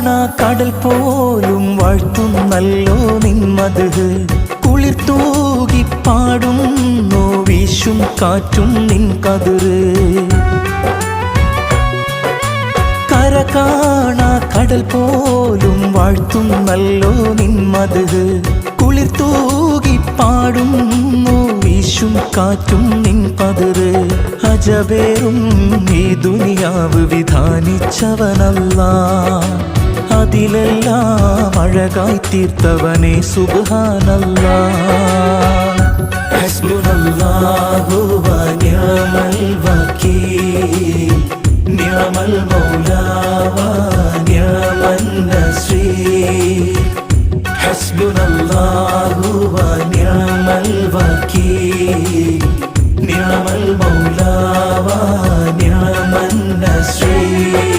കാണാ കടൽ പോലും വാഴ്ത്തുന്നല്ലോ നിന്മത് കുളിർത്തൂകി പാടുന്നു വീശും കാറ്റും നിൻ കതിര് കര കാണാ കടൽ പോലും വാഴ്ത്തുന്നല്ലോ നിന്മത് കുളിർത്തൂകി പാടുന്നു വീശും കാറ്റും നിൻ പതിര് അജബേറും ഈ ദുനിയാവ് വിധാനിച്ചവനല്ലാ അതിലെല്ലാം അഴകായി തീർത്തവനെ സുബ്ഹാനല്ലാ ഹസ്ബുനല്ലാഹു വ നിഅമൽ വകീൽ നിഅമൽ മൗല